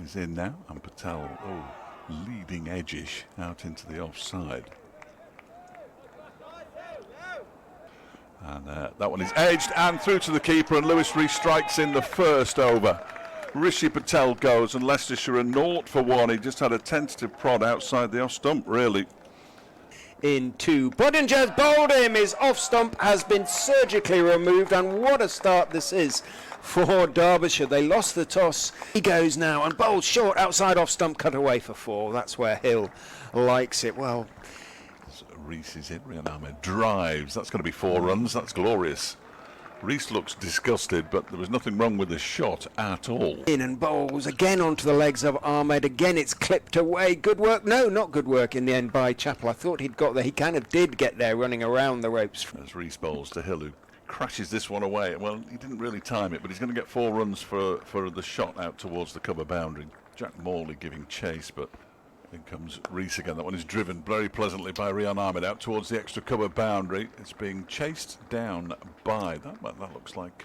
is in now, and Patel, leading edge-ish out into the offside. And that one is edged and through to the keeper, and Lewis restrikes in the first over. Rishi Patel goes, and Leicestershire are 0-for-1. He just had a tentative prod outside the off stump, really. Into Bodinger's bowled him. His off stump has been surgically removed, and what a start this is for Derbyshire. They lost the toss. He goes now and bowls short outside off stump, cut away for 4. That's where Hill likes it. Well, so Reese is in. Rian Ahmed drives. That's going to be 4 runs. That's glorious. Reese looks disgusted, but there was nothing wrong with the shot at all. In and bowls again onto the legs of Ahmed. Again, it's clipped away. Good work. No, not good work in the end by Chappell. I thought he'd got there. He kind of did get there, running around the ropes. As Reese bowls to Hill, who crashes this one away. Well, he didn't really time it, but he's going to get 4 runs for the shot out towards the cover boundary. Jack Morley giving chase, but in comes Reese again. That one is driven very pleasantly by Rian Ahmed out towards the extra cover boundary. It's being chased down by that looks like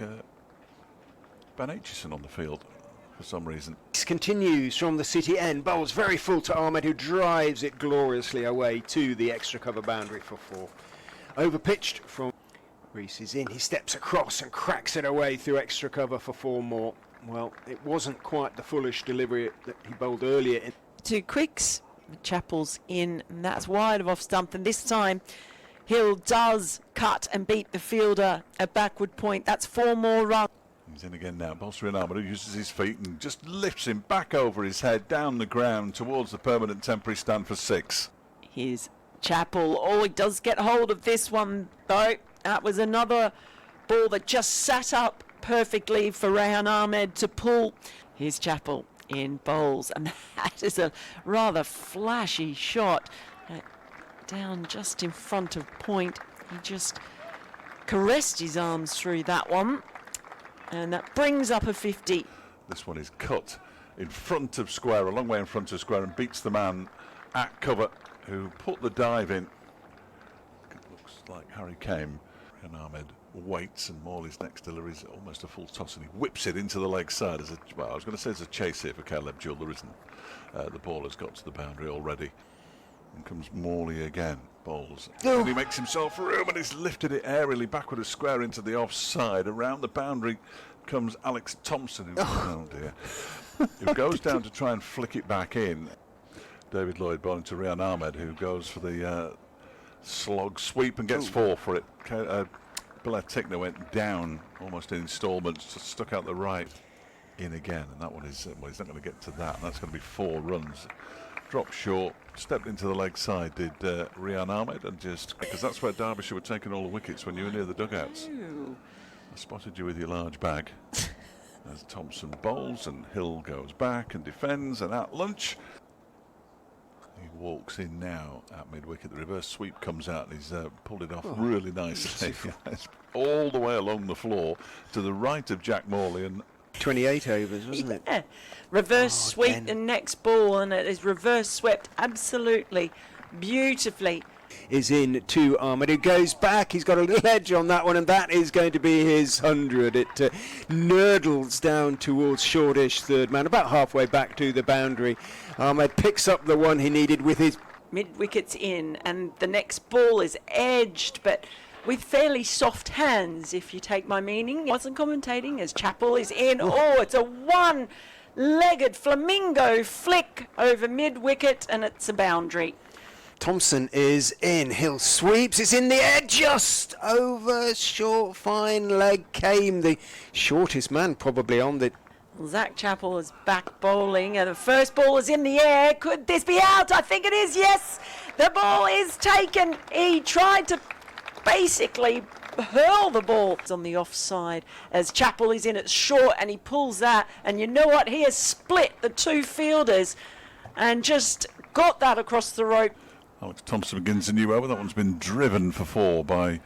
Ben Aitchison on the field for some reason. This continues from the city end. Bowls very full to Ahmed, who drives it gloriously away to the extra cover boundary for 4. Overpitched from Reese is in. He steps across and cracks it away through extra cover for 4 more. Well, it wasn't quite the foolish delivery that he bowled earlier. 2 quicks, Chappell's in, and that's wide of off stump, and this time Hill does cut and beat the fielder at backward point. That's 4 more runs. He's in again now. Rian Ahmed, who uses his feet and just lifts him back over his head down the ground towards the permanent temporary stand for 6. Here's Chappell. Oh, he does get hold of this one though. That was another ball that just sat up perfectly for Rian Ahmed to pull. Here's Chappell in bowls, and that is a rather flashy shot down just in front of point. He just caressed his arms through that one, and that brings up a 50. This one is cut in front of square, a long way in front of square, and beats the man at cover who put the dive in. It looks like Harry came. Rian Ahmed waits, and Morley's next delivery is almost a full toss, and he whips it into the leg side. Well, I was going to say it's a chase here for Caleb Jewell. There isn't. The ball has got to the boundary already. And comes Morley again, bowls. And he makes himself room, and he's lifted it airily backward of square into the offside. Around the boundary comes Alex Thompson, who goes down to try and flick it back in. David Lloyd bowling to Rian Ahmed, who goes for the slog sweep and gets 4 for it. Blair Tickner went down almost in instalments, just stuck out the right, in again, and that one is, well, he's not going to get to that, and that's going to be 4 runs. Dropped short, stepped into the leg side, did Rian Ahmed, and just, because that's where Derbyshire were taking all the wickets when you were near the dugouts. I spotted you with your large bag. As Thompson bowls, and Hill goes back and defends, and at lunch. He walks in now at mid-wicket. The reverse sweep comes out, and he's pulled it off really nicely. All the way along the floor to the right of Jack Morley. And 28 overs, wasn't it? Reverse sweep the next ball, and it is reverse swept absolutely beautifully. Is in to Ahmed, who goes back. He's got a little edge on that one, and that is going to be his 100. It nurdles down towards shortish third man, about halfway back to the boundary. Ahmed picks up the one he needed with his mid-wickets in, and the next ball is edged, but with fairly soft hands, if you take my meaning. I wasn't commentating as Chappell is in. Oh, it's a one-legged flamingo flick over mid-wicket, and it's a boundary. Thompson is in. Hill sweeps. It's in the air, just over short, fine leg came the shortest man probably on the. Zach Chappell is back bowling, and the first ball is in the air. Could this be out? I think it is. Yes, the ball is taken. He tried to basically hurl the ball. It's on the offside as Chappell is in at short, and he pulls that. And you know what? He has split the 2 fielders and just got that across the rope. Alex Thompson begins a new over. That one's been driven for 4 by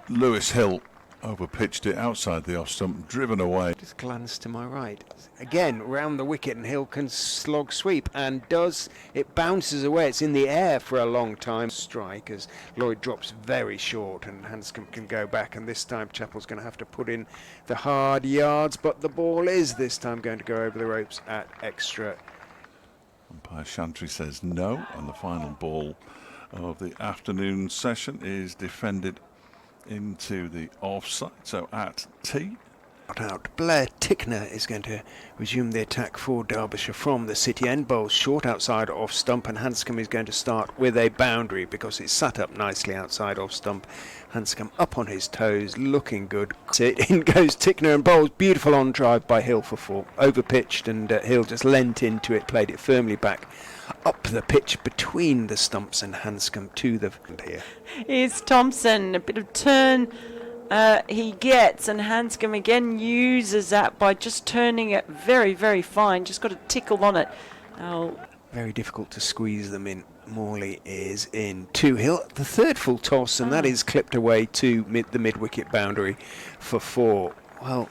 Lewis Hill. Over-pitched it outside the off-stump, driven away. Just glance to my right. Again, round the wicket, and Hill can slog sweep, and does. It bounces away. It's in the air for a long time. Strike as Lloyd drops very short, and Hanscom can go back, and this time Chappell's going to have to put in the hard yards, but the ball is this time going to go over the ropes at extra. Umpire Chantry says no, and the final ball of the afternoon session is defended into the offside, so at tee. Out. Blair Tickner is going to resume the attack for Derbyshire from the city end. Bowls short outside off stump, and Hanscom is going to start with a boundary because it's sat up nicely outside off stump. Hanscom up on his toes, looking good. In goes Tickner and bowls. Beautiful on drive by Hill for 4. Over pitched, and Hill just leant into it, played it firmly back up the pitch between the stumps, and Hanscom to the here. Here's Thompson, a bit of turn he gets, and Hanscom again uses that by just turning it very, very fine. Just got a tickle on it. Oh. Very difficult to squeeze them in. Morley is in to Hill, the third full toss, and that is clipped away to the mid-wicket boundary for 4. Well,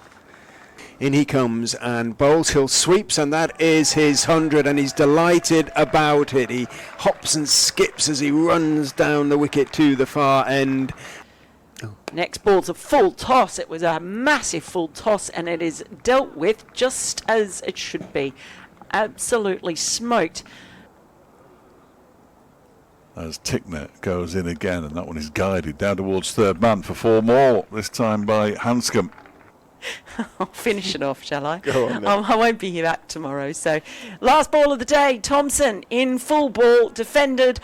in he comes and bowls. Hill sweeps, and that is his 100, and he's delighted about it. He hops and skips as he runs down the wicket to the far end. Next ball's a full toss. It was a massive full toss, and it is dealt with just as it should be. Absolutely smoked. As Tickner goes in again, and that one is guided down towards third man for 4 more, this time by Hanscom. I'll finish it off, shall I? Go on then. I won't be back tomorrow. So, last ball of the day, Thompson in full ball, defended